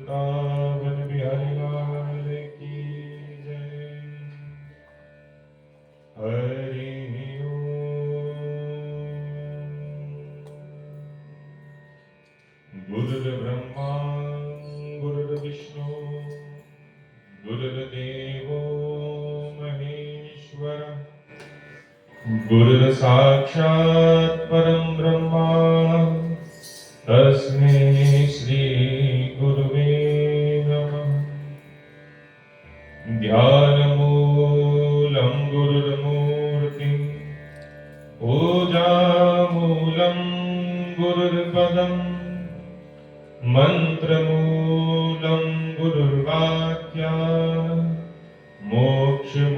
वृंदावन बिहारी लाल की जय। हरि गुरुर्ब्रह्मा गुरुर्विष्णु गुरुर्देवो महेश्वरः गुरुर्साक्षात् परं ब्रह्मा तस्मै श्री गुरुवे नमः। ध्यानमूलं गुरुर्मूर्ति पूजामूलं गुरुर्पदम् मन्त्रमूलं गुरुर्वाक्या मोक्षमूलं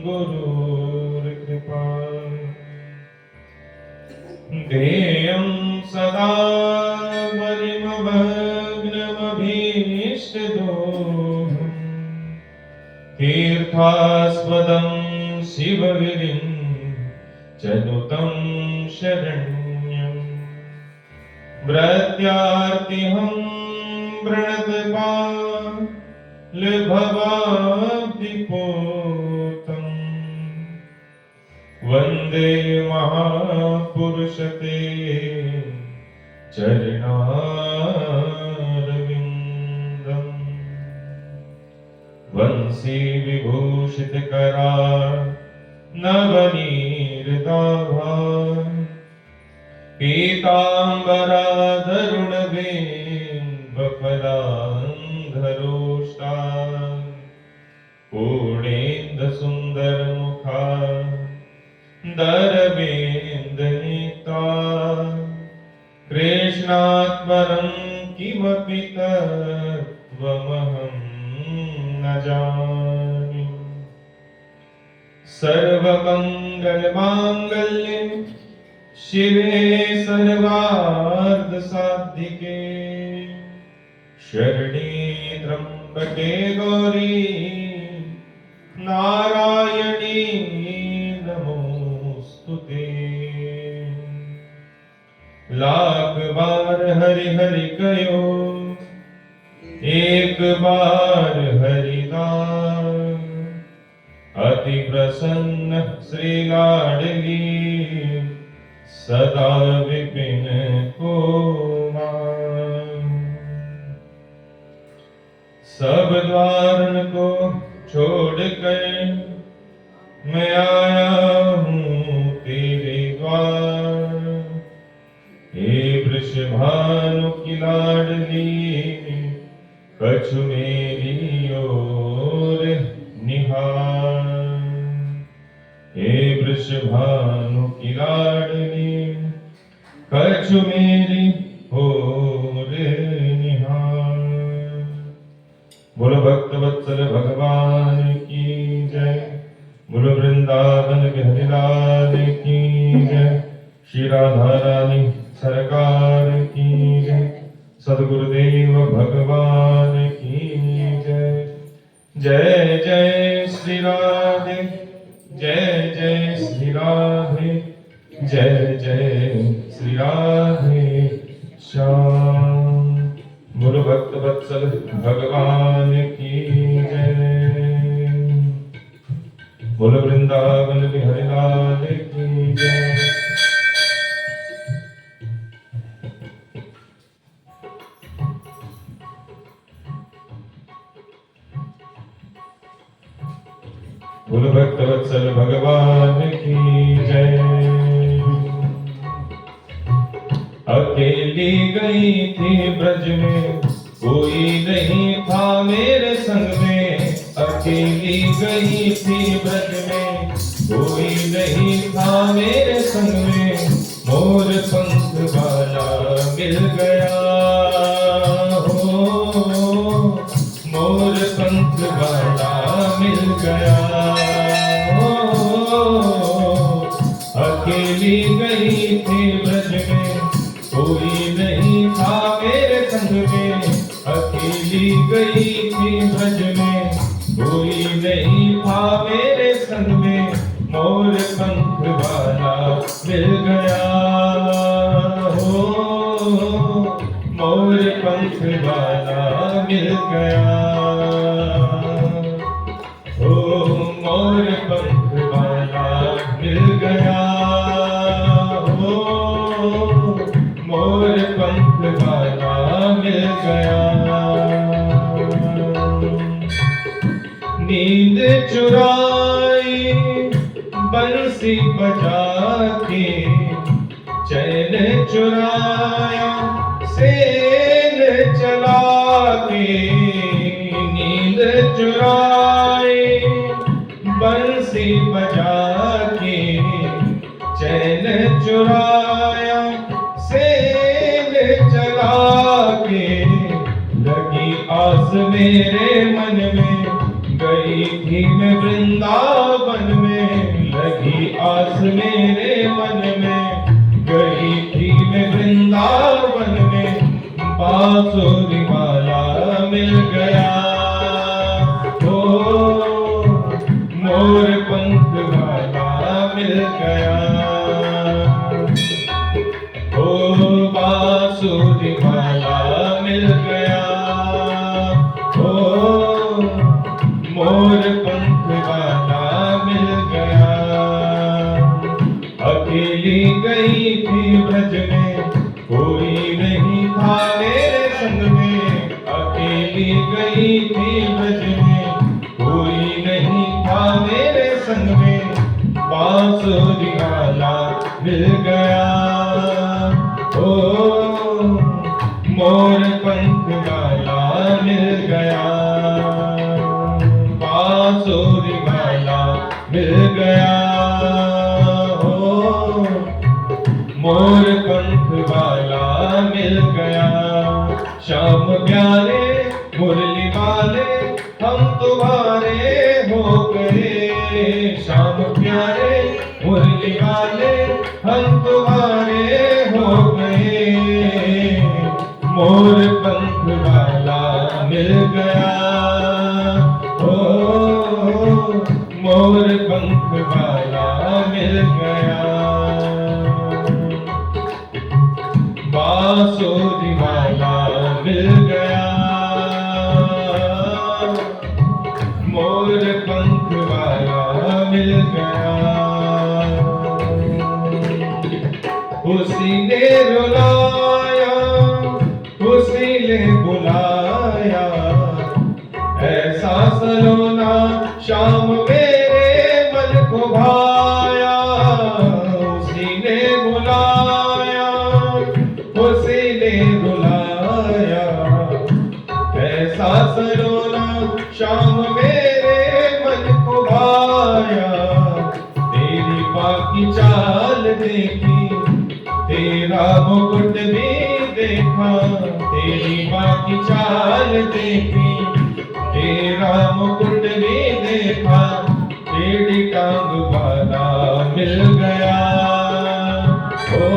गुरुर्कृपा। ध्येयं सदा परिमग्नमभीष्टदोहम् तीर्थास्पदं शिवगिरिं चनुतं शरण्यम्। प्रत्यार्तिहं प्रणतपालभवाब्धिपोतम् वन्दे महापुरुषते चरणारविन्दम्। वंशी विभूषितकराळ नवनीरदाभा पीताम्बराधरुणबिम्बफलान्धरोष्टा पूर्णेन्दुसुन्दरमुखा दरवेन्दनीता। कृष्णात् परं किमपि तत्त्वमहं न जाने। सर्वमङ्गलमाङ्गल्ये शिवे सर्वार्थसाधिके शरणे त्र्यम्बके गौरी नारायणी नमोस्तुते। लाख बार हरि हरि कयो एक बार हरिनाम। अति प्रसन्न श्री लाडली सदा विपिन को मान। सब द्वारन को छोड़कर मैं आया हूँ तेरे द्वार। हे वृषभानु की लाडली कछु मेरी ओर निहार। हे वृषभानु की लाडली कछु मेरी ओर निहार। बोलो भक्तवत्सल भगवान की जय। बोलो वृंदावन बिहारी लाल की जय। श्री राधा रानी सरकार की जय। सद्गुरुदेव भगवान की जय। जय जय श्री राधे जय जय श्री राधे जय जय श्री राधे श्याम। बोलो भक्तवत्सल भगवान की जय। बोलो वृंदावन बिहारी लाल की जय। बोलो भक्तवत्सल भगवान की जय। अकेली गई थी ब्रज में कोई नहीं था मेरे संग में। अकेली गई थी ब्रज में कोई नहीं था मेरे संग में। मोर पंख वाला मिल गया हो मोर पंख वाला मिल गया। अकेली गई थी ब्रज में कोई नहीं था मेरे संग में। अकेली गई थी ब्रज में कोई नहीं था मेरे संग में। मोर पंख वाला मिल गया हो मोर पंख वाला मिल गया। ओ मोर पंख वाला मिल गया। ओ मोर पंख वाला मिल गया। नींद चुराई बंसी बजा के, चैन चुराया सेल चला के। नींद चुराई बंसी बजा के, चैन चुराया सेल चला के। लगी आस मेरे मन में, गई थी मैं वृंदावन में। लगी आस मेरे मन में, गई थी मैं वृंदावन में। बांसुरी वाला मिल गया। ओ मोर पंख वाला मिल गया। ओ बांसुरी वाला मिल गया। ओ मोर पंख वाला मिल गया। अकेली गई थी ब्रज में, कोई नहीं था मेरे संग में। अकेली गई थी ब्रज में, कोई नहीं था मेरे संग में। बांसुरी वाला मिल गया। ओ मोर पंख वाला मिल गया। बांसुरी वाला मिल गया। ओ मोर पंख वाला मिल गया। श्याम प्यारे मुरली वाले हम तुम्हारे हो गए। श्याम प्यारे मुरली वाले हम तुम्हारे हो गए। मोर पंख वाला मिल गया। मोर पंख वाला मिल गया। बांसुरी वाला मिल गया। मोर पंख वाला मिल गया। उसी ने रुलाया, उसी ने बुलाया। ऐसा सलोना श्याम मेरे मन को भाया। उसी ने बुलाया, उसी ने रुलाया। ऐसा सलोना श्याम मेरे मन को भाया। तेरी बाकी चाल देखी, तेरा मुकुट भी देखा। तेरी बाकी चाल देखी, तेरा मुकुट भी देखा। तेरी टांग वाला मिल गया। ओ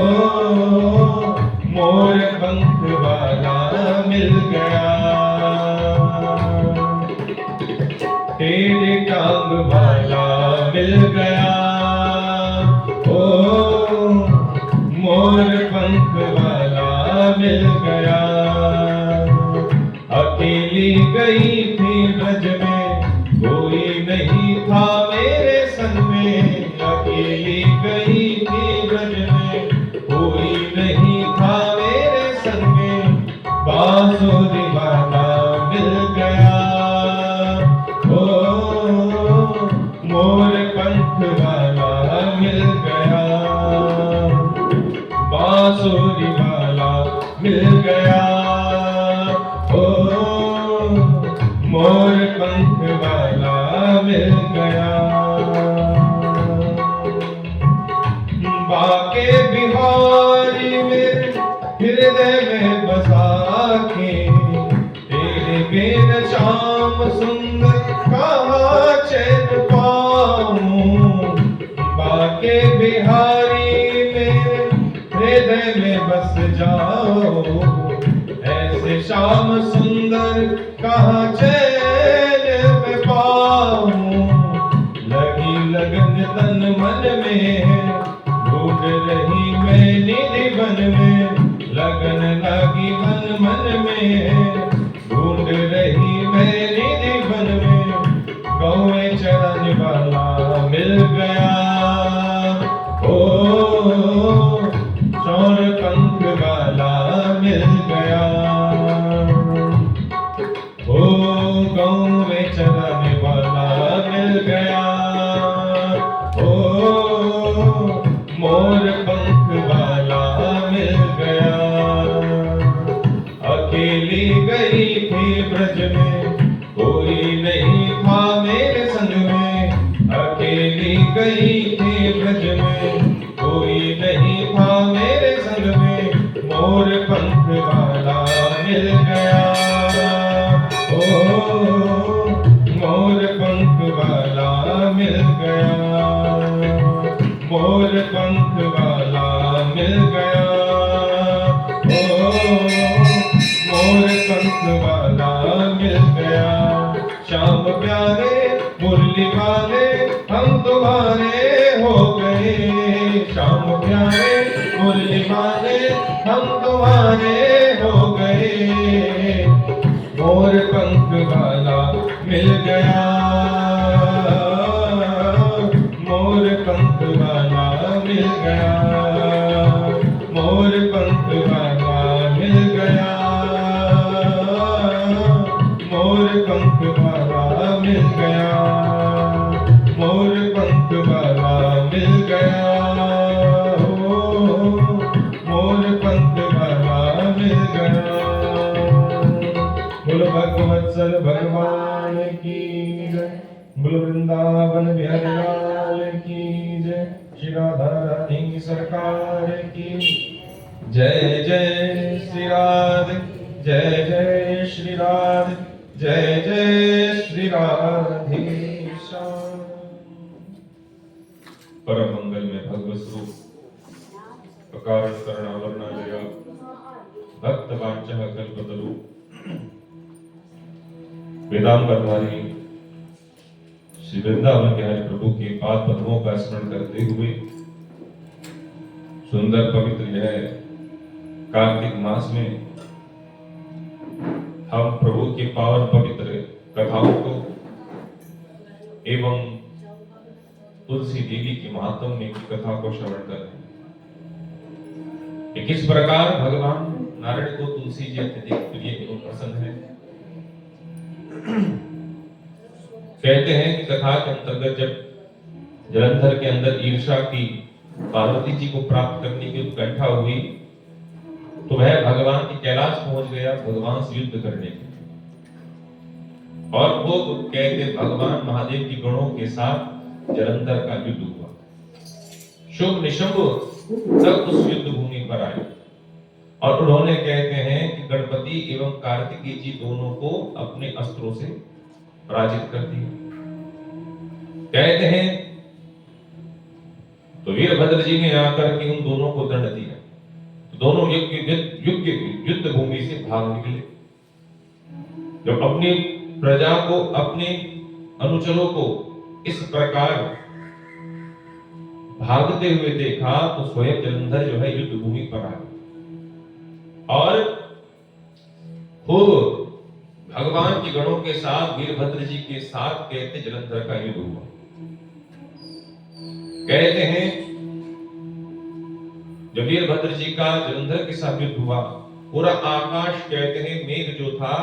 मोर पंख वाला मिल गया। तेरे टांग वाला मिल गया। ओ मोर पंख वाला मिल गया। अकेली गई थी ब्रज में, कोई नहीं था मेरे संग में। अकेली गई थी ब्रज में, कोई नहीं था मेरे संग में। बांसुरी वाला मिल गया। ओ मोर पंख वाला मिल गया। बांसुरी वाला मिल गया। ओ मोर पंख वाला मिल गया। बाके बिहारी में हृदय में बसा के, तेरे बिन श्याम सुंदर कहाँ चैन पाऊं। बाके बिहारी में हृदय में बस जाओ। ऐसे श्याम सुंदर कहाँ चैन में पाऊं। लगी लगन तन मन में, ढूंढ रही मैं निधि वन में। लगन लगी मन ढूंढ रही मेरी जीवन में गौए चराने वाला मिल गया। ओ शौर पंख वाला मिल गया। ओ गौए चराने वाला मिल गया। ओ मोर पंख वाला मिल गया। अकेली गई थी ब्रज में कोई नहीं था मेरे संग में। अकेली गई थी ब्रज में कोई नहीं था मेरे संग में। मोर पंख वाला मिल गया। ओ मोर पंख वाला मिल गया। मोर पंख वाला मिल गया। ओ मोर पंख वाला मिल गया। श्याम प्यारे मुरली वाले हम तुम्हारे हो गए। श्याम प्यारे मुरली वाले हम तुम्हारे हो गए। मोर पंख वाला मिल गया। मोर पंख वाला मिल गया। मोर पंख वाला मिल गया। मोर पंख वाला मिल गया। मोर पंख वाला मिल गया। ओ मोर पंख वाला मिल गया। बोलो भगवत्सल भगवान की जय। बोलो वृंदावन बिहारी लाल की जय। श्री राधा रानी सरकार की जय। जय श्री राधे जय जय श्री राधे जय जय श्री राधे। परम मंगल में भगवत स्वरूप अकारण करुणावरणालय भक्त वांछः कल्पतरु वेदांतधारी श्री वृंदावन बिहारी प्रभु के पाद पद्मों का स्मरण करते हुए सुंदर पवित्र यह कार्तिक मास में हम प्रभु के पावन पवित्र कथाओं को एवं तुलसी देवी की महात्म्य की कथा को श्रवण कर रहे हैं कि किस प्रकार भगवान नारायण को तुलसी जी अत्यधिक प्रिय एवं पसंद है। कहते हैं कि कथा के अंतर्गत जब जलंधर के अंदर ईर्षा की पार्वती जी को प्राप्त करने की उत्कंठा हुई तो वह भगवान के कैलाश पहुंच गया भगवान से युद्ध करने के लिए। और वो कहते भगवान महादेव की गणों के साथ जलंधर का युद्ध हुआ। शुभ निशंभ तब उस युद्ध भूमि पर आए और उन्होंने कहते हैं कि गणपति एवं कार्तिकेय जी दोनों को अपने अस्त्रों से पराजित कर दिया। कहते हैं तो वीरभद्र जी ने आकर के उन दोनों को दंड दिया। तो दोनों युद्ध भूमि से भाग निकले। जब अपनी प्रजा को अपने अनुचरों को इस प्रकार भागते हुए देखा तो स्वयं जलंधर जो है युद्ध भूमि पर आ गया और खूब भगवान के गणों के साथ वीरभद्र जी के साथ कहते जलंधर का युद्ध हुआ। कहते हैं जब वीरभद्र जी का जलंधर के साथ युद्ध हुआ पूरा आकाश कहते हैं मेघ जो था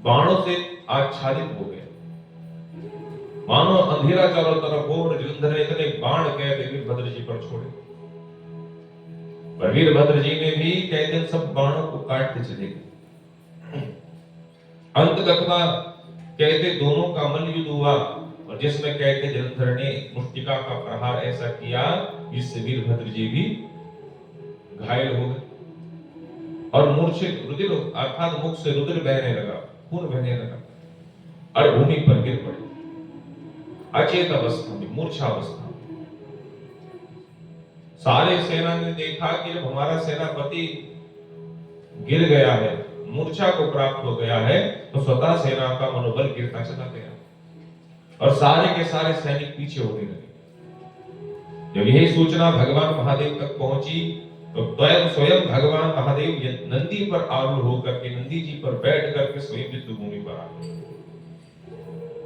बाणों से आच्छादित हो गया। मानो अंधेरा चारों तरफ हो और जलंधर ने इतने बाण कहते वीरभद्र जी पर छोड़े। पर वीरभद्र जी ने भी कहते सब बाणों को काटते चले गए। अंत तकवा कहते दोनों का मल्ल युद्ध हुआ और जिसमें कहते जलंधर ने मुष्टिका का प्रहार ऐसा किया जिससे वीरभद्र जी भी घायल हो गए और मूर्छित रुधिर अर्थात मुख से रुधिर बहने लगा, खून बहने लगा और भूमि पर गिर पड़े अचेत अवस्था में, मूर्छा अवस्था में। सारे सेना ने देखा कि जब हमारा सेनापति गिर गया है, मूर्छा को प्राप्त हो गया है, तो स्वतः सेना का मनोबल गिरता चला गया और सारे के सारे सैनिक पीछे होने लगे। जब यही सूचना भगवान महादेव तक पहुंची तो स्वयं भगवान महादेव नंदी पर आरूढ़ होकर के, नंदी जी पर बैठ करके स्वयं युद्ध भूमि पर आए।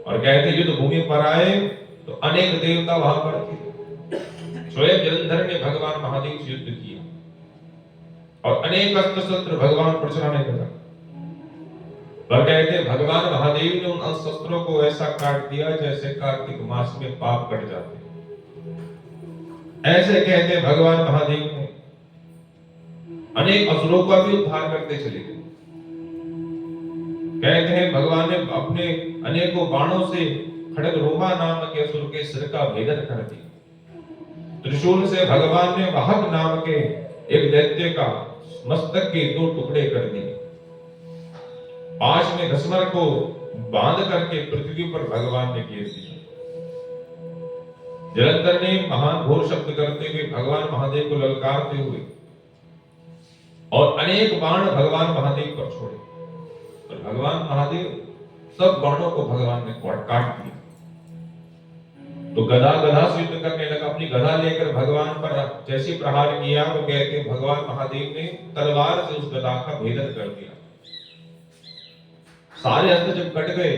और कहते युद्ध भूमि पर आए तो अनेक देवता वहां पर थे। स्वयं जलंधर ने भगवान महादेव से युद्ध किया और अनेक अस्त्र शस्त्र भगवान पर चलाने लगा। पर कहते भगवान महादेव ने उन शस्त्रों को ऐसा काट दिया जैसे कार्तिक मास में पाप कट जाते। ऐसे कहते भगवान महादेव ने अनेक असुरों का भी उद्धार करते चले गए। कहते हैं भगवान ने अपने अनेकों बाणों से खड़ग रोमा नाम के असुर के सिर का भेदन कर दिया। त्रिशूल से भगवान ने वाहक नाम के एक दैत्य का मस्तक के 2 टुकड़े कर दिए। पाश में घसमर को बांध करके पृथ्वी पर भगवान ने गिर दिया। जलंधर ने महान घोर शब्द करते हुए भगवान महादेव को ललकारते हुए और अनेक बाण भगवान महादेव पर छोड़े और भगवान महादेव सब बाणों को भगवान ने काट दिया। तो गदा से युद्ध करने लगा। अपनी गदा लेकर भगवान पर जैसे प्रहार किया तो कहते भगवान महादेव ने तलवार से उस गदा का भेदन कर दिया। सारे अस्त्र जब कट गए,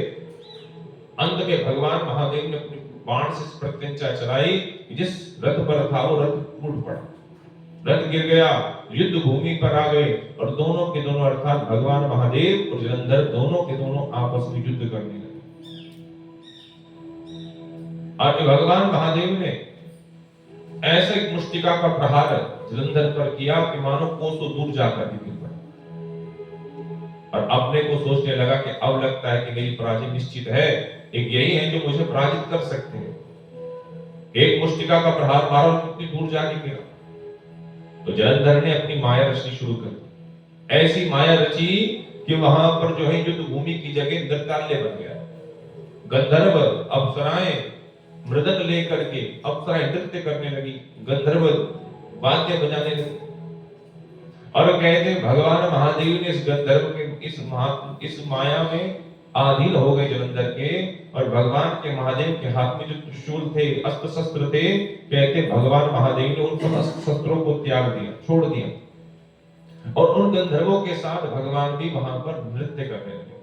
अंत में भगवान महादेव ने अपने बाण से प्रत्यंचा चलाई। जिस रथ पर था वो रथ टूट पड़ा, रथ गिर गया, युद्ध भूमि पर आ गए और दोनों के दोनों अर्थात भगवान महादेव और जलंधर दोनों के दोनों आपस में युद्ध करने लगे। और भगवान महादेव ने ऐसे मुष्टिका का प्रहार जलंधर पर किया कि मानो कोसों दूर जाकर गिर पड़ा। और अपने को सोचने लगा कि अब लगता है कि मेरी पराजय निश्चित है, एक यही है जो मुझे पराजित कर सकते हैं। एक मुष्टिका का प्रहार मारा और कितनी दूर जाके गिरा। तो जलंधर ने अपनी माया रचनी शुरू कर दी। ऐसी माया रची कि वहां पर जो है युद्ध भूमि की जगह नृत्यालय बन गया। गंधर्व अप्सराएं मृदंग लेकर के अप्सराएं नृत्य करने लगी, गंधर्व वाद्य बजाने लगे। और कहते भगवान महादेव ने इस गंधर्व के इस माया में अधीन हो गए जलंधर के। और भगवान के महादेव के हाथ में जो त्रिशूल थे, अस्त्र शस्त्र थे, कहते भगवान महादेव ने उन सब अस्त्र शस्त्रों को त्याग दिया, छोड़ दिया और उन गंधर्वों के साथ भगवान भी वहां पर नृत्य करने लगे।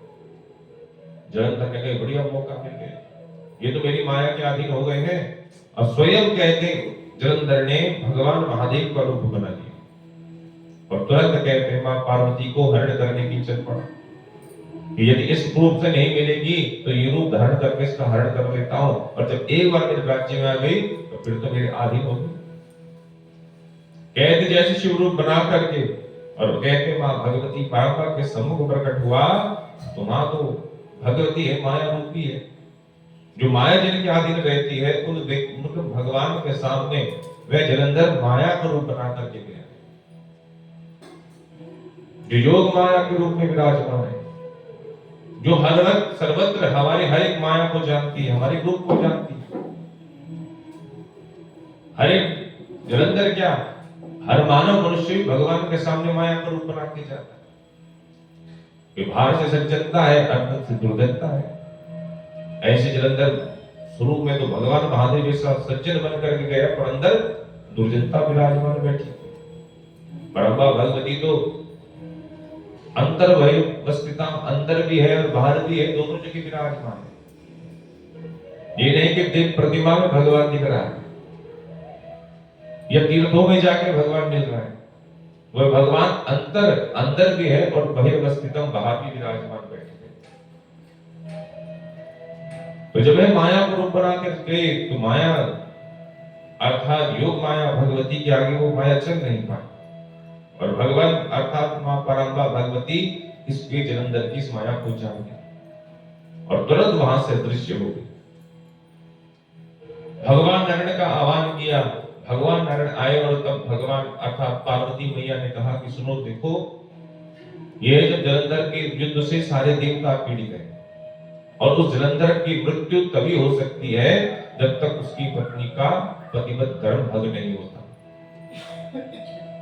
जलंधर ने कहा बढ़िया मौका मिल गया, ये तो मेरी माया के अधीन हो गए हैं। और स्वयं कहते जलंधर ने भगवान महादेव का रूप बना लिया और तुरंत कहते मां पार्वती को हरण करने की चल पड़ा कि यदि इस रूप से नहीं मिलेगी तो ये रूप धारण करके इसका हरण कर लेता हूं। और जब एक बार मेरे राज्य में आ गई तो फिर तो मेरे अधीन होगी। कहते जैसे शिव रूप बना करके और कहते मां भगवती पार्वती के सम्मुख प्रकट हुआ तो मां तो भगवती है, माया रूपी है। जो माया जिनके अधीन रहती है उन मतलब भगवान के सामने वह जलंधर माया का रूप बना करके गया। जो योग माया के रूप में विराजमान है, जो हर वक्त सर्वत्र हमारी हर एक माया को जानती है, हमारे रूप को जानती है। हर एक जलंधर क्या हर मानव मनुष्य भगवान के सामने माया का रूप बना के जाता है। बाहर से सज्जनता है, अंदर से दुर्जनता है। ऐसे जलंधर स्वरूप में तो भगवान महादेव जैसा सज्जन बन करके गया पर अंदर दुर्जनता विराजमान बैठी। परंबा भगवती तो अंतर भय उपस्थिता, अंदर भी है और बाहर भी है, दोनों जगह विराजमान है। ये नहीं कि देव प्रतिमा में भगवान दिख रहा है या तीर्थों में जाके भगवान मिल रहा है, वह भगवान अंदर भी है और बहिर्वस्थितम बाहर भी विराजमान बैठे। तो जब है माया को रूप बना कर गए तो माया अर्थात योग माया भगवती के आगे वो माया चल नहीं पाई और भगवान अर्थात मां परम्बा भगवती इसके जलंधर की इस माया को जान गई और तुरंत वहां से दृश्य हो गई। भगवान नारायण का आह्वान किया, भगवान नारायण आए और तब भगवान अर्थात पार्वती मैया ने कहा कि सुनो देखो, यह जब जलंधर के युद्ध से सारे देवता पीड़ित हैं और उस जलंधर की मृत्यु तभी हो सकती है जब तक उसकी पत्नी का पतिव्रत धर्म भंग नहीं होता।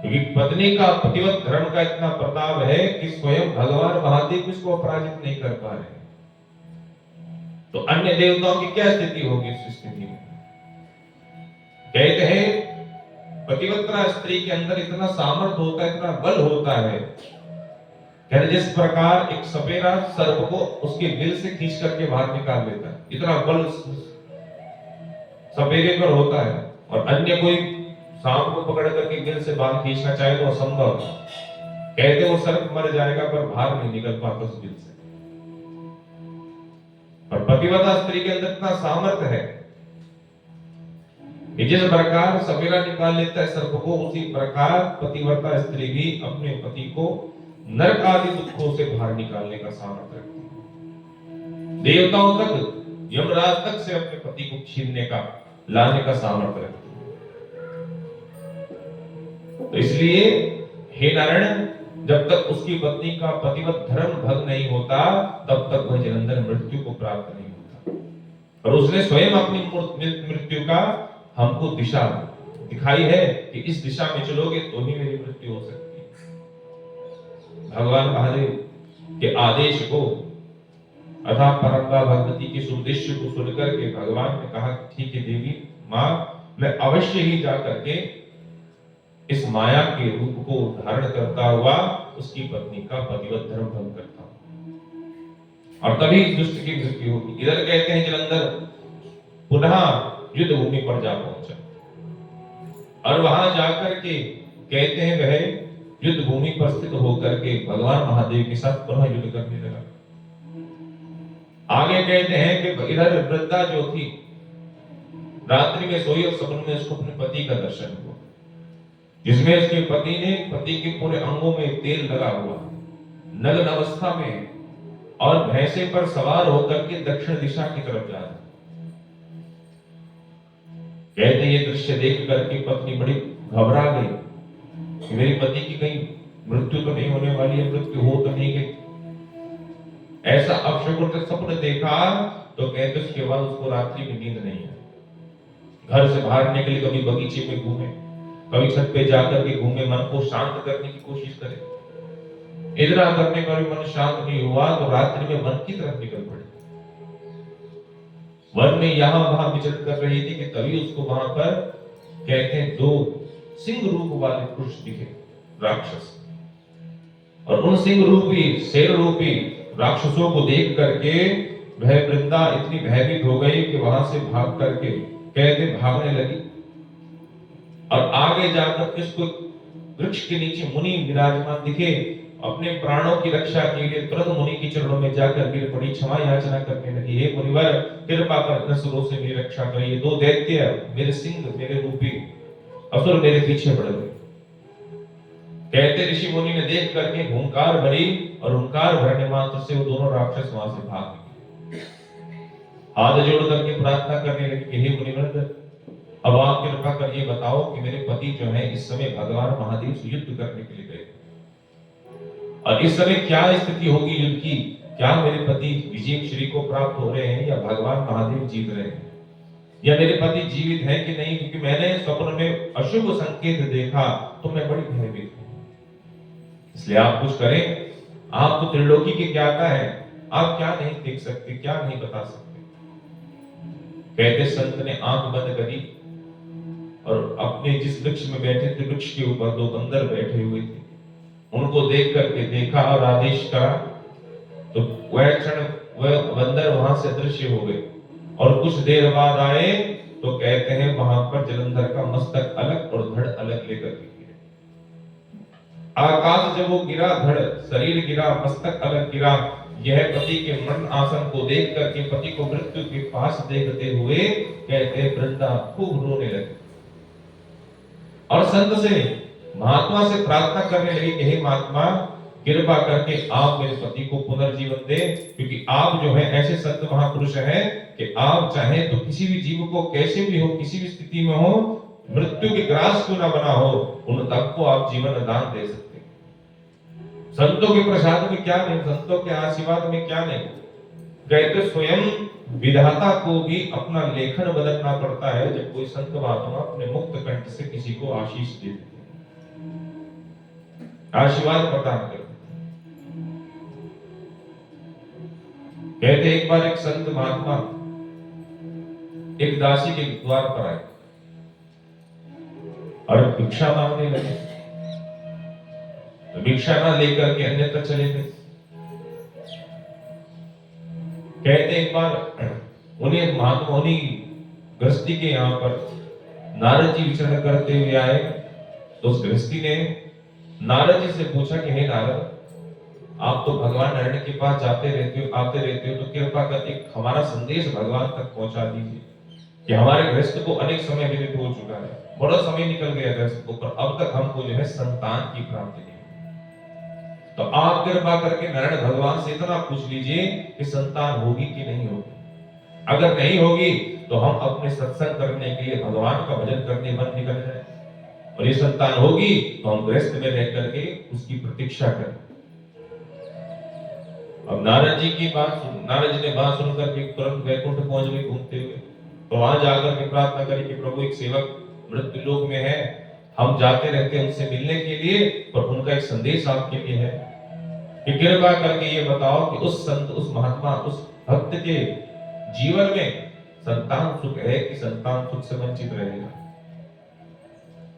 क्योंकि पत्नी का पतिव्रत धर्म का इतना प्रताप है कि स्वयं भगवान महादेव इसको अपराजित नहीं कर पा रहे, तो अन्य देवताओं की क्या स्थिति होगी इस स्थिति में। कहते हैं पतिव्रता स्त्री के अंदर इतना सामर्थ्य होता है, इतना बल होता है, जिस प्रकार एक सपेरा सर्प को उसके गिल से खींच करके बाहर निकाल लेता है, इतना बल सपेरे पर होता है। और अन्य कोई सांप को पकड़ करके गिल से बाहर खींचना चाहे तो असंभव है। कहते वो सर्प मर जाएगा पर बाहर नहीं निकल पाता उस गिल से। और पतिव्रता स्त्री के अंदर इतना सामर्थ्य है कि जिस प्रकार सपेरा निकाल लेता है सर्प को, उसी प्रकार पतिव्रता स्त्री भी अपने पति को नरक आदि दुखों से बाहर निकालने का सामर्थ्य रखती है। देवताओं तक, यमराज तक से अपने पति को छीनने का, लाने का सामर्थ्य रखती है। तो इसलिए हे नारायण, जब तक उसकी पत्नी का पतिव्रत धर्म भंग नहीं होता, तब तक वह जलंधर मृत्यु को प्राप्त नहीं होता। और उसने स्वयं अपनी मृत्यु का हमको दिशा दिखाई है कि इस दिशा में चलोगे तो ही मेरी मृत्यु हो सकती है। भगवान महादेव के आदेश को अथा परंपरा भगवती के सुउद्देश्य को सुनकर के भगवान ने कहा कि ठीक है देवी मां, मैं अवश्य ही जाकर के इस माया के रूप को धारण करता हुआ उसकी पत्नी का पतिव्रत धर्म भंग करता हूं और तभी दुष्ट की मृत्यु होगी। इधर कहते हैं जलंधर पुनः युद्ध भूमि पर जा पहुंचा और वहां जाकर के कहते हैं वह युद्ध भूमि पर स्थित होकर के भगवान महादेव के साथ पुनः युद्ध करने लगा। आगे कहते हैं कि इधर वृद्धा जो थी रात्रि में सोई और सपने में उसको अपने पति का दर्शन हुआ, जिसमें उसके पति ने, पति के पूरे अंगों में तेल लगा हुआ, नग्न अवस्था में और भैंसे पर सवार होकर के दक्षिण दिशा की तरफ जा रहा। कहते ये दृश्य देख करके पत्नी बड़ी घबरा गई कि मेरे पति की कहीं मृत्यु तो नहीं होने वाली है, मृत्यु हो तो नहीं गई। ऐसा अपशकुन सपने देखा तो कहते उसके बाद उसको रात्रि में नींद नहीं है। घर से बाहर निकले, कभी बगीचे में घूमे, कभी छत पे जाकर के घूमे, मन को शांत करने की कोशिश करे। इतना करने पर भी मन शांत नहीं हुआ तो रात्रि में वन की तरफ निकल पड़े। वन में यहां वहां विचरण कर रही थी कि तभी उसको वहां पर कहते हैं दो सिंह रूप वाले पुरुष दिखे, राक्षस। और उन सिंह रूपी, शेर रूपी राक्षसों को देख करके वह वृंदा इतनी भयभीत हो गई कि वहां से भाग करके कहते भागने लगी। और आगे जाकर इसको वृक्ष के नीचे मुनि विराजमान दिखे, अपने प्राणों की रक्षा के लिए तुरंत मुनि के चरणों में जाकर गिर पड़ी, क्षमा याचना करने लगी। हे मुनिवर, कृपा कर असुरों से मेरी रक्षा करिए। दो दैत्य मेरे सिंह, मेरे रूपी असुर मेरे पीछे पड़ गए। कहते ऋषि मुनि ने देख करके हुंकार भरी और हुंकार भरने मात्र से वो दोनों राक्षस वहां से भाग गए। हाथ जोड़ करके प्रार्थना करने लगे, हे मुनिवर, अब आप कृपा करके बताओ कि मेरे पति जो है इस समय भगवान महादेव से युद्ध करने के लिए गए और इस समय क्या स्थिति होगी युद्ध की, क्या मेरे पति विजय श्री को प्राप्त हो रहे हैं या भगवान महादेव जीत रहे हैं, या मेरे पति जीवित हैं कि नहीं, क्योंकि मैंने स्वप्न में अशुभ संकेत देखा तो मैं बड़ी भयभीत हूं। इसलिए आप कुछ करें, आप तो त्रिलोकी के ज्ञाता हैं, आप क्या नहीं देख सकते, क्या नहीं बता सकते। कहते संत ने आंख बंद करी और अपने जिस वृक्ष में बैठे थे वृक्ष के ऊपर दो बंदर बैठे हुए थे, उनको देख करके देखा और आदेश करा तो वह क्षण वह बंदर वहां से अदृश्य हो गए। और कुछ देर बाद आए तो कहते हैं वहां पर जलंधर का मस्तक अलग और धड़ अलग लेकर के गिरे। आकाश जब वो गिरा, धड़ शरीर गिरा, मस्तक अलग गिरा। यह पति के मरण आसन को देख करके पति को मृत्यु के पास देखते हुए कहते वृंदा खूब रोने लगे और संत से, महात्मा से प्रार्थना करने लगे कि हे महात्मा, कृपा करके आप मेरे पति को पुनर्जीवन दें, क्योंकि आप जो है ऐसे संत महापुरुष हैं कि आप चाहे तो किसी भी जीव को कैसे भी हो, किसी भी स्थिति में हो, मृत्यु के ग्रास क्यों ना बना हो, उन तक को आप जीवन दान दे सकते हैं। संतों के प्रसाद में क्या नहीं, संतों के आशीर्वाद में क्या नहीं। कहते स्वयं विधाता को भी अपना लेखन बदलना पड़ता है जब कोई संत महात्मा अपने मुक्त कंठ से किसी को आशीष देते हैं, आशीर्वाद प्रदान करते। कहते एक बार एक संत महात्मा एक दासी के द्वार पर आए और भिक्षा मांगने लगे। तो भिक्षा ना लेकर के अन्यत्र चले गए। कहते एक बार उन्हें महात्मा उन्हीं गृहस्थी के यहाँ पर नारद जी विचरण करते हुए आए। तो उस गृहस्थी ने नारद जी से पूछा कि हे नारद, आप तो भगवान नारायण के पास जाते रहते हो, आते रहते हो, तो कृपा करके हमारा संदेश भगवान तक पहुंचा दीजिए कि हमारे गृहस्थ को अनेक समय व्यतीत हो चुका है, बड़ा समय निकल गया गृहस्थ को, पर अब तक हमको जो है संतान की प्राप्ति नहीं। तो आप कृपा करके नारायण भगवान से इतना पूछ लीजिए कि संतान होगी कि नहीं होगी। अगर नहीं होगी तो हम अपने सत्संग करने के लिए, भगवान का भजन करने मन निकल जाए, और ये संतान होगी तो हम गृहस्थ में रह करके उसकी प्रतीक्षा करें। अब नारद जी की बात नारद जी ने बात सुनकर के तुरंत वैकुंठ पहुंच गए घूमते हुए। तो वहां जाकर के प्रार्थना करी कि प्रभु एक सेवक मृत्यु लोक में है, हम जाते रहते हैं उनसे मिलने के लिए, पर उनका एक संदेश आपके लिए है कि कृपा करके ये बताओ कि उस संत, उस महात्मा, उस भक्त के जीवन में संतान सुख है कि संतान सुख से वंचित रहेगा।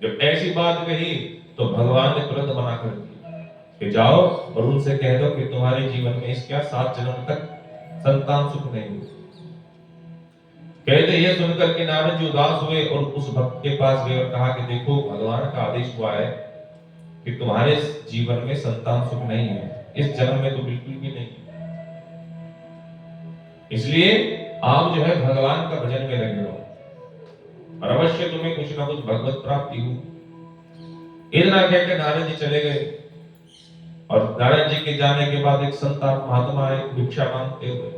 जब ऐसी बात कही तो भगवान ने तुरंत मना कर दिया कि जाओ और उनसे कह दो कि तुम्हारे जीवन में इस क्या 7 जन्म तक संतान सुख नहीं हुई। कहते ये सुनकर के नारद जी उदास हुए और उस भक्त के पास गए और कहा कि देखो, भगवान का आदेश हुआ है कि तुम्हारे जीवन में संतान सुख नहीं है, इस जन्म में तो बिल्कुल भी नहीं। इसलिए आप जो है भगवान का भजन में लगे रहो और अवश्य तुम्हें कुछ ना कुछ भगवत प्राप्ति हो। इतना कहकर नारद जी चले गए। और नारद जी के जाने के बाद एक संत महात्मा आए भिक्षा मांगते हुए,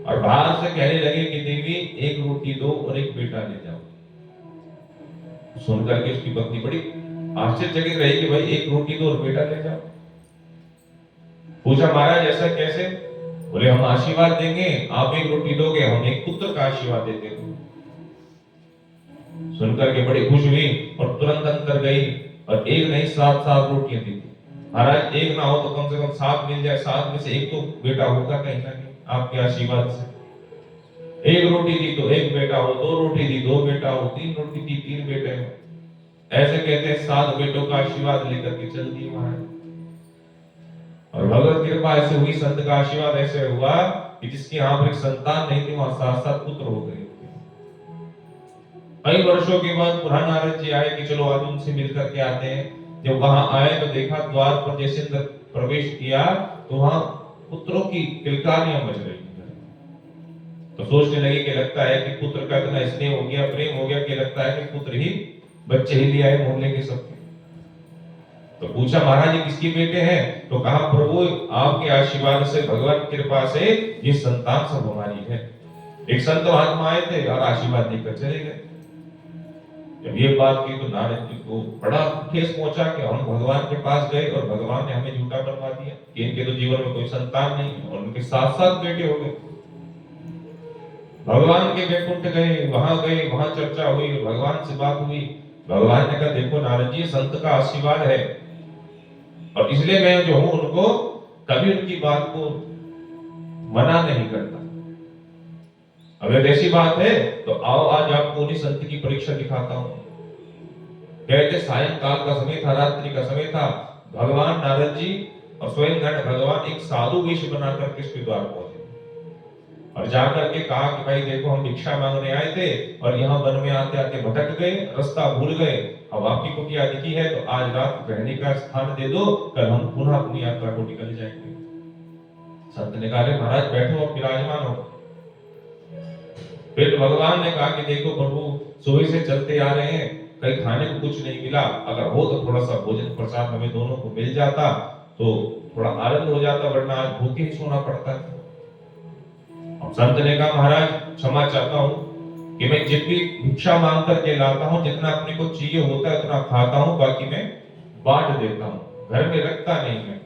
और बाहर से कहने लगे कि देवी एक रोटी दो और एक बेटा ले जाओ। सुनकर के उसकी पत्नी बड़ी आश्चर्यचकित रही कि भाई एक रोटी दो और बेटा ले जाओ। पूछा महाराज ऐसा कैसे? बोले हम आशीर्वाद देंगे, आप एक रोटी दोगे, हम एक पुत्र का आशीर्वाद देते हैं। सुनकर के बड़ी खुश हुई और तुरंत अंदर गई और एक नहीं 7 रोटियां दी। महाराज एक ना हो तो कम से कम 7 मिल जाए, 7 में से एक तो बेटा होगा कहीं ना कहीं आपके आशीर्वाद से। एक रोटी दी तो एक बेटा हो, 2 रोटी दी 2 बेटा हो, 3 रोटी दी 3 बेटे हो। ऐसे कहते हैं 7 बेटों का आशीर्वाद लेकर के चल दिए महाराज। और भगवत कृपा ऐसे हुई, संत का आशीर्वाद ऐसे हुआ कि जिसकी यहाँ पर एक संतान नहीं थी वहां 7 पुत्र हो गए। कई वर्षों के बाद पुनः नारद जी आए कि चलो आज उनसे मिलकर के आते हैं। जब वहां आए तो देखा द्वार पर जैसे अंदर प्रवेश किया तो वहां पुत्रों की किलकारियां बज रही थी। तो सोचने लगे कि लगता है कि पुत्र का इतना स्नेह हो गया, प्रेम हो गया कि लगता है कि पुत्र ही बच्चे ही ले आए मोहल्ले के सबके। तो पूछा महाराज ये किसके बेटे हैं? तो कहा प्रभु आपके आशीर्वाद से, भगवान की कृपा से ये संतान सब हमारी है। एक संत महात्मा आए थे और आशीर्वाद देकर चले गए। जब ये बात की तो नारद जी को बड़ा ठेस पहुंचा कि हम भगवान के पास गए और भगवान ने हमें झूठा बनवा दिया कि इनके तो जीवन में कोई संतान नहीं, और उनके 7 बेटे हो गए। भगवान के वैकुंठ गए, वहां चर्चा हुई, भगवान से बात हुई। भगवान ने कहा देखो नारद जी संत का आशीर्वाद है और इसलिए मैं जो हूं उनको कभी उनकी बात को मना नहीं करता। अगर ऐसी बात है तो आओ आज आपको उन्हीं संत की परीक्षा दिखाता हूं। कहते सायंकाल का समय था, रात्रि का समय था। भगवान नारद जी और स्वयं नारायण भगवान एक साधु वेश बनाकर के इसके द्वार पहुंचे और जाकर के कहा कि भाई देखो हम भिक्षा मांगने आए थे और यहाँ वन में आते आते भटक गए, रास्ता भूल गए। अब आपकी कुटिया दिखी है तो आज रात रहने का स्थान दे दो, कल हम पुनः अपनी यात्रा को निकल जाएंगे। संत ने कहा महाराज बैठो अब विराजमान हो। फिर भगवान ने कहा कि देखो प्रभु सुबह से चलते आ रहे हैं, कहीं खाने को कुछ नहीं मिला, अगर हो तो थोड़ा सा भोजन प्रसाद हमें दोनों को मिल जाता तो थोड़ा आनंद हो जाता, वरना आज भूखे ही सोना पड़ता है। अब संत ने कहा महाराज क्षमा चाहता हूँ कि मैं जितनी भिक्षा मांग करके लाता हूँ, जितना अपने को चाहिए होता है उतना खाता हूँ, बाकी मैं बांट देता हूँ, घर में रखता नहीं। मैं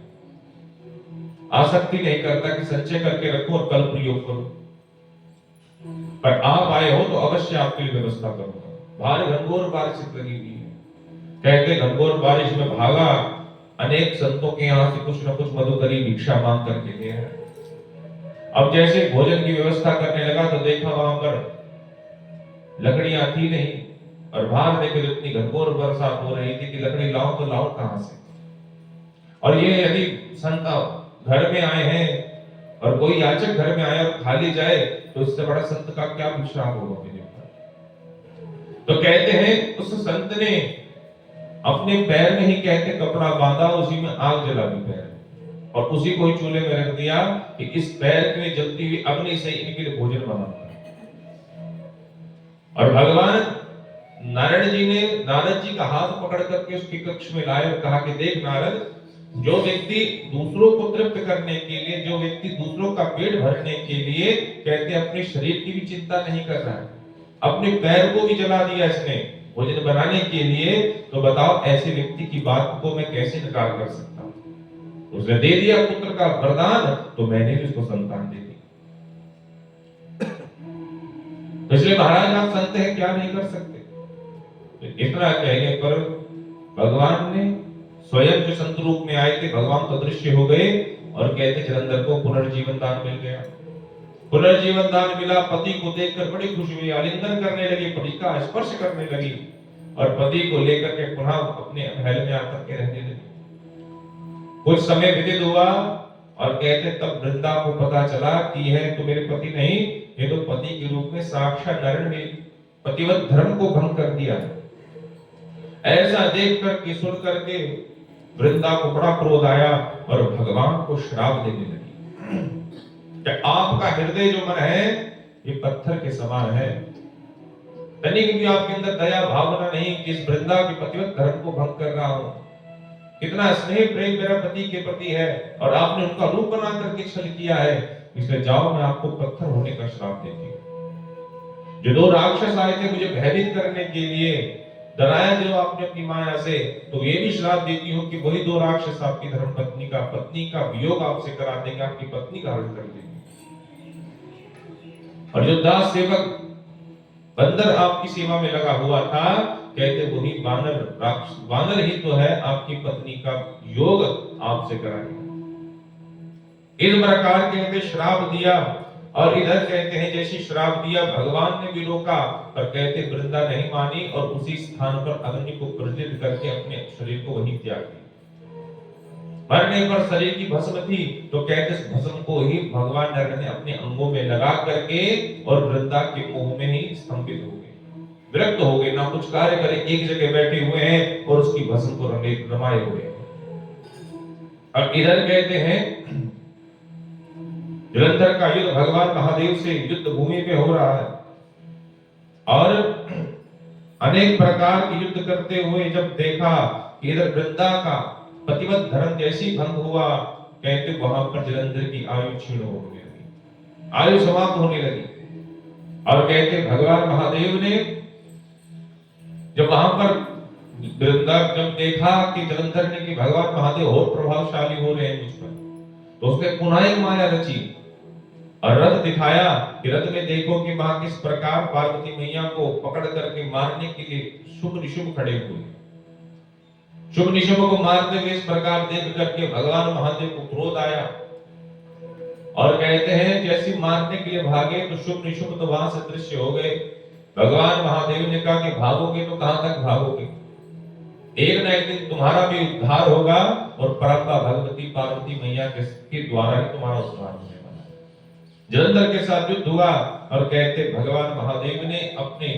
आसक्ति नहीं करता कि संचय करके रखो और कल प्रयोग करो। पर आप आए हो तो अवश्य आपके लिए व्यवस्था करूंगा। भारी घनघोर बारिश लगी हुई है। कहते घनघोर बारिश में भागा, अनेक संतों के यहाँ से कुछ न कुछ मधुकरी भिक्षा मांग करके गया है। अब जैसे भोजन की व्यवस्था करने लगा तो देखा वहां पर लकड़ियां थी नहीं और बाहर देखे तो इतनी घनघोर बरसात हो रही थी कि लकड़ी लाओ तो लाओ कहां से। और ये यदि संत घर में आए हैं और कोई याचक घर में आए और खाली जाए तो उससे बड़ा संत का क्या विश्राम होगा मेरे ऊपर। तो कहते हैं उस संत ने अपने पैर में ही कहते कपड़ा बांधा, उसी में आग जला दी पैर में, और उसी को ही चूल्हे में रख दिया कि इस पैर में जलती हुई अग्नि से इनके लिए भोजन बनाना। और भगवान नारायण जी ने नारद जी का हाथ पकड़ करके उसके कक्ष में लाए और कहा कि देख नारद, जो व्यक्ति दूसरों को तृप्त करने के लिए, जो व्यक्ति दूसरों का पेट भरने के लिए कहते अपने शरीर की भी चिंता नहीं कर रहा है, अपने पैर को भी जला दिया इसने भोजन बनाने के लिए, तो बताओ ऐसे व्यक्ति की बात को मैं कैसे इनकार कर सकता हूं। उसने दे दिया पुत्र का वरदान, तो मैंने भी उसको संतान दे दी। इसलिए महाराज आप संत हैं, क्या नहीं कर सकते। तो इतना कहने पर भगवान ने स्वयं जो संत रूप में आए थे भगवान तो दृश्य हो गए और कहते जलंधर को पुनर्जीवन दान मिल गया। पुनर्जीवन दान मिला, पति को देखकर बड़ी खुशी हुई, आलिंगन करने लगी, पति का स्पर्श करने लगी और पति को लेकर के पुनः अपने महल में आकर के रहने लगी। कुछ समय व्यतीत हुआ और कहते तब वृंदा को पता चला कि यह तो मेरे पति नहीं, ये तो पति के रूप में साक्षात नारायण ने पतिव्रत धर्म को भंग कर दिया। ऐसा देख करके सुन करके वृंदा को बड़ा क्रोध आया और भगवान को श्राप देने लगी कि आपका हृदय जो मन है ये पत्थर के समान है, तनिक भी आपके अंदर दया भावना नहीं कि इस वृंदा के पतिव्रत धर्म को भंग कर रहा हूं। कितना स्नेह प्रेम मेरा पति के प्रति है और आपने उनका रूप बना करके छल किया है, इसलिए जाओ मैं आपको पत्थर होने का श्राप देती हूं। जो दो राक्षस आए थे मुझे भयभीत करने के लिए, डराया जो आपने अपनी माया से, तो ये भी श्राप देती हूँ कि वही दो राक्षस आपकी धर्म पत्नी का वियोग आपसे करा देंगे, आपकी पत्नी का हरण कर देंगे। और जो दास सेवक बंदर आपकी सेवा में लगा हुआ था, कहते वही वानर ही तो है आपकी पत्नी का योग आपसे कराएगा। इस प्रकार कहते श्राप दिया। और इधर कहते हैं जैसे श्राप दिया भगवान ने भी रोका, पर कहते वृंदा नहीं मानी और उसी स्थान पर अग्नि को प्रज्वलित करके अपने शरीर को वहीं त्याग दिया। मरने पर शरीर की भस्म थी, तो कहते इस भस्म को ही भगवान नारायण ने अपने अंगों में लगा करके और वृंदा के मुंह में ही स्तंभित हो गए, विरक्त हो गए, ना कुछ कार्य करे, एक जगह बैठे हुए हैं और उसकी भस्म को रमाए हुए हैं। और इधर कहते हैं जलंधर का युद्ध भगवान महादेव से युद्ध भूमि पे हो रहा है और अनेक प्रकार के युद्ध करते हुए जब देखा कि इधर वृंदा का पतिव्रत धर्म जैसी भंग हुआ, कहते वहां पर जलंधर की आयु क्षीण होने लगी, आयु समाप्त होने लगी। और कहते भगवान महादेव ने जब वहां पर वृंदा जब देखा कि जलंधर ने कि भगवान महादेव और प्रभावशाली हो रहे हैं मुझ पर, तो उसने पुनः एक माया रची और रथ दिखाया कि रथ में देखो कि मां किस प्रकार पार्वती मैया को पकड़ करके मारने के लिए शुभ निशुभ खड़े हुए। शुभ निशुभ को मारते हुए इस प्रकार देख करके भगवान महादेव को क्रोध आया और कहते हैं जैसे मारने के लिए भागे तो शुभ निशुभ तो वहां से दृश्य हो गए। भगवान महादेव ने कहा कि भागोगे तो कहां तक भागोगे, एक न एक दिन तुम्हारा भी उद्धार होगा और परंपरा भगवती पार्वती मैया के द्वारा ही तुम्हारा उद्धार होने वाला है। जलंधर के साथ युद्ध हुआ और कहते भगवान महादेव ने अपने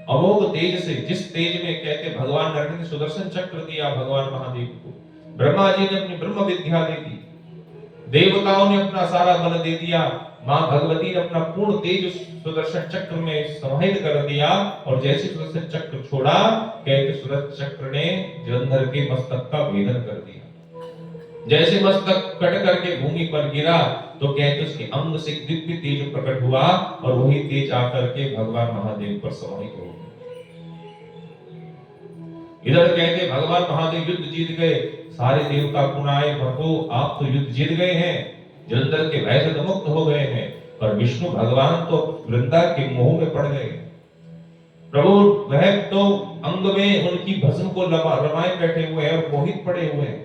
अमोघ तेज से, जिस तेज में कहते भगवान नारायण ने सुदर्शन चक्र दिया भगवान महादेव को, ब्रह्मा जी ने अपनी ब्रह्म विद्या दे दी, देवताओं ने अपना सारा बल दे दिया, मां भगवती ने अपना पूर्ण तेज सुदर्शन चक्र में समाहित कर दिया और जैसे सुदर्शन चक्र छोड़ा, कहते सुदर्शन चक्र ने जलंधर के मस्तक का भेदन कर दिया। जैसे मस्तक कट करके भूमि पर गिरा तो कहते उसके अंग से दिव्य तेज प्रकट हुआ और वही तेज आकर के भगवान महादेव पर समाहित हो गया। इधर कहते भगवान महादेव युद्ध जीत गए, सारे देवता पुनः आए, प्रभु आप तो युद्ध जीत गए हैं, जलंधर के भय से मुक्त हो गए हैं, पर विष्णु भगवान तो वृंदा के मोह में पड़ गए। प्रभु वह तो अंग में उनकी भस्म को रमाए बैठे हुए हैं और मोहित पड़े हुए हैं,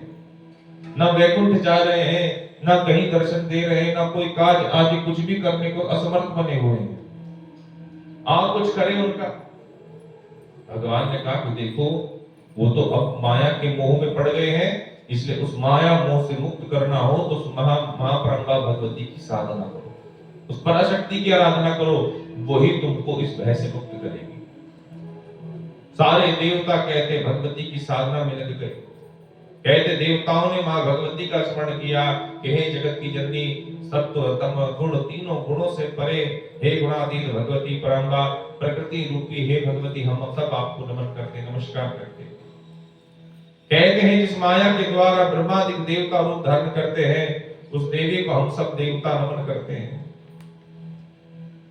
ना वैकुंठ जा रहे हैं, ना कहीं दर्शन दे रहे हैं, ना कोई काज आदि कुछ भी करने को असमर्थ बने हुए हैं। आप कुछ करें उनका। भगवान ने कहा कि देखो वो तो अब माया के मोह में पड़ गए हैं, इसलिए उस माया मोह से मुक्त करना हो तो उस महापरंपा भगवती की साधना करो, उस पराशक्ति की आराधना करो, वही तुमको इस भय से मुक्त करेगी। सारे देवता कहते भगवती की साधना में लग गए। कहते देवताओं ने मां भगवती का स्मरण किया कि हे जगत की जननी, सत्व तम गुण तीनों गुणों से परे हे गुणातीत भगवती परंबा प्रकृति रूपी हे भगवती, हम सब आपको नमन करते, नमस्कार करते। कहते हैं जिस माया के द्वारा ब्रह्मादिक देवता रूप धारण करते हैं उस देवी को हम सब देवता नमन करते हैं।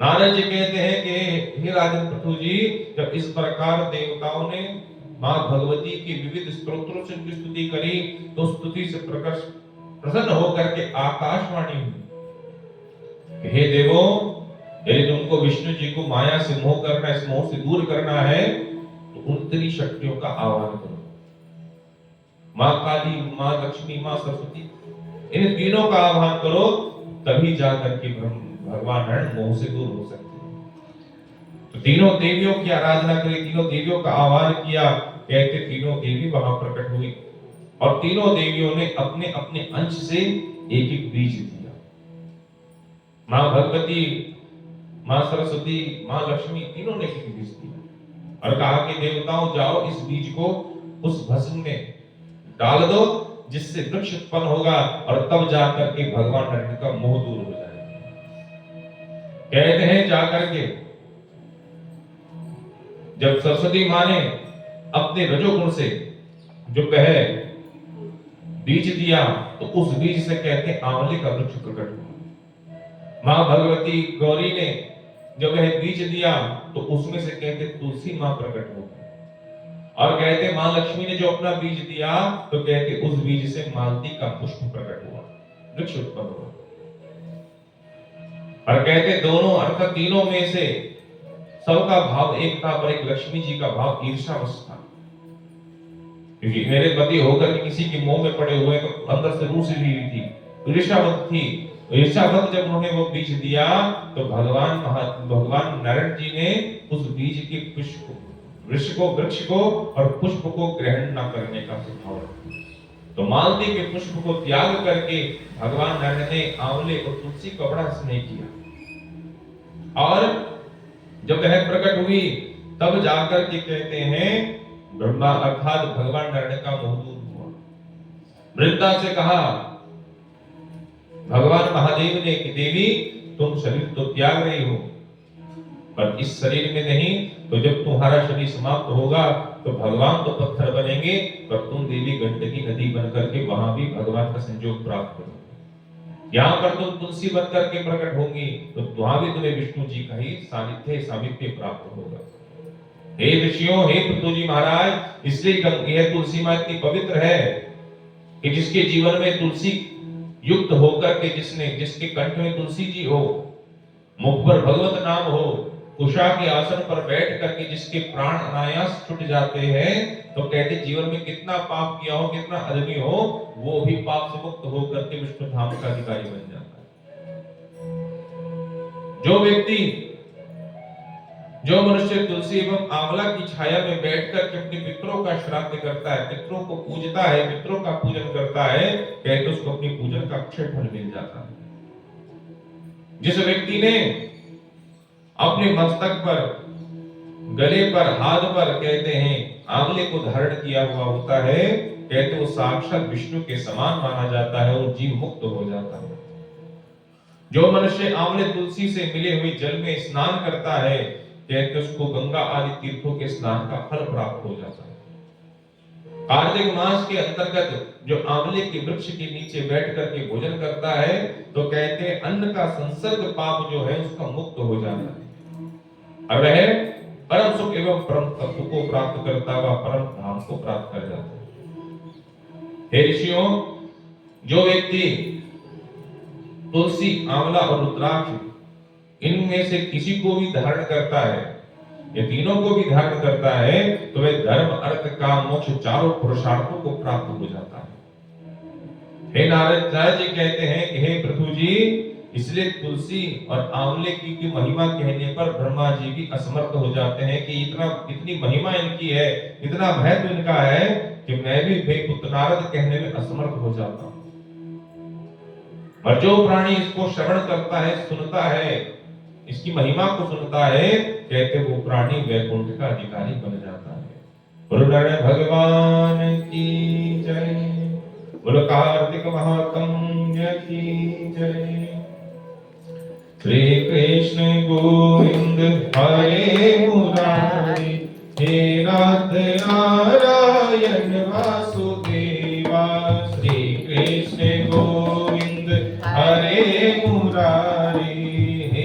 नारद जी कहते हैं कि हे राजन पृथु जी, जब इस प्रकार देवताओं ने मां भगवती की विविध स्तोत्रों से उनकी स्तुति करी तो स्तुति से प्रसन्न होकर के आकाशवाणी हुई, हे देवों, यदि तुमको विष्णु जी को माया से मोह करना, इस मोह से दूर करना है तो उन तीन शक्तियों का आह्वान करो, मां काली, मां लक्ष्मी, मां सरस्वती, इन तीनों का आह्वान करो, तभी जाकर के भगवान नारायण मोह से दूर हो सकते हैं। तो तीनों देवियों की आराधना करी, तीनों देवियों का आह्वान किया। कहते तीनों देवी वहां प्रकट हुई और तीनों देवियों ने अपने अपने अंश से एक एक बीज दिया। मां भगवती, मां सरस्वती, मां लक्ष्मी, तीनों ने एक बीज दिया और कहा कि देवताओं जाओ इस बीज को उस भस्म में डाल दो जिससे वृक्ष उत्पन्न होगा और तब जाकर के भगवान नारायण का मोह दूर हो जाएगा। कहते हैं जाकर के जब सरस्वती मां ने अपने रजोगुण से जो पहले बीज दिया तो उस बीज से कहते आंवले का वृक्ष प्रकट हुआ। मां भगवती गौरी ने जब वह बीज दिया तो उसमें से कहते तुलसी मां प्रकट हो गई और कहते मां लक्ष्मी ने जो अपना बीज दिया तो कहते उस बीज से मालती का पुष्प प्रकट हुआ, वृक्ष उत्पन्न हुआ। और कहते दोनों अर्थात तीनों में से सबका भाव एक था पर एक लक्ष्मी जी का भाव ईर्ष्यावश था, क्योंकि मेरे पति होकर के किसी के मोह में पड़े हुए तो अंदर से रूठ रही थी, ईर्ष्यावश थी। ईर्ष्यावश जब उन्होंने वो बीज दिया तो भगवान नारायण जी ने उस बीज के पुष्प वृक्ष को और पुष्प को ग्रहण न करने का सुझाव दिया। तो मालती के पुष्प को त्याग करके भगवान नारायण ने आंवले और तुलसी का बड़ा स्नेह किया और जब वह प्रकट हुई तब जाकर के कहते हैं ब्रह्मा अर्थात भगवान नारायण का मोह दूर हुआ। वृंदा से कहा भगवान महादेव ने कि देवी तुम शरीर तो त्याग रही हो पर इस शरीर में नहीं, तो जब तुम्हारा शरीर समाप्त होगा तो भगवान तो पत्थर बनेंगे पर तुम देवी गंडकी नदी बनकर के वहां भी भगवान का संयोग प्राप्त करोगे। यहाँ पर तुम तुलसी बनकर के प्रकट होंगी तो वहां भी तुम्हें विष्णु जी का ही सामिप्य प्राप्त होगा। हे ऋषियों, हे पृथु जी महाराज, इसलिए यह तुलसी माँ इतनी पवित्र है कि जिसके जीवन में तुलसी युक्त होकर के जिसके कंठ में तुलसी जी हो, मुख पर भगवत नाम हो, उषा के आसन पर बैठ करके जिसके प्राण अनायास छूट जाते हैं, तो कहते जीवन में कितना पाप किया हो, कितना अधर्मी हो, वो भी पाप से मुक्त होकर के विष्णु धाम का अधिकारी बन जाता है। जो मनुष्य तुलसी एवं आंवला की छाया में बैठकर के अपने पितरों का श्राद्ध करता है, पितरों को पूजता है, पितरों का पूजन करता है, कहते उसको अपनी पूजन का अक्षय फल मिल जाता है। जिस व्यक्ति ने अपने मस्तक पर, गले पर, हाथ पर कहते हैं आंवले को धारण किया हुआ होता है, कहते वो साक्षात विष्णु के समान माना जाता है और जीव मुक्त हो जाता है। जो मनुष्य आंवले तुलसी से मिले हुए जल में स्नान करता है, कहते उसको गंगा आदि तीर्थों के स्नान का फल प्राप्त हो जाता है। कार्तिक मास के अंतर्गत जो आंवले के वृक्ष के नीचे बैठ करके भोजन करता है, तो कहते अन्न का संसर्ग पाप जो है उसका मुक्त हो जाता है और वह परम सुख एवं परम तत्व को प्राप्त करता हुआ परम धाम को प्राप्त कर जाता है। हे ऋषियों, जो व्यक्ति तुलसी, आंवला और रुद्राक्ष इनमें से किसी को भी धारण करता है, ये तीनों को भी धारण करता है, तो वह धर्म, अर्थ, काम, मोक्ष चारों पुरुषार्थों को प्राप्त हो जाता है। हे नारद जी कहते हैं कि हे पृथु जी, इसलिए तुलसी और आंवले की महिमा कहने पर ब्रह्मा जी भी असमर्थ हो जाते हैं कि इतनी महिमा इनकी है, इतना महत्व इनका है कि मैं भी पुत्र नारद कहने में असमर्थ हो जाता हूं। और जो प्राणी इसको श्रवण करता है, सुनता है, इसकी महिमा को सुनता है, कहते वो प्राणी वैकुंठ का अधिकारी बन जाता है। बोलो नारायण भगवान की जय, बोलो कार्तिक महात्म्य की जय। श्री कृष्ण गोविंद हरे मुरारी, हे नाथ नारायण वासुदेव।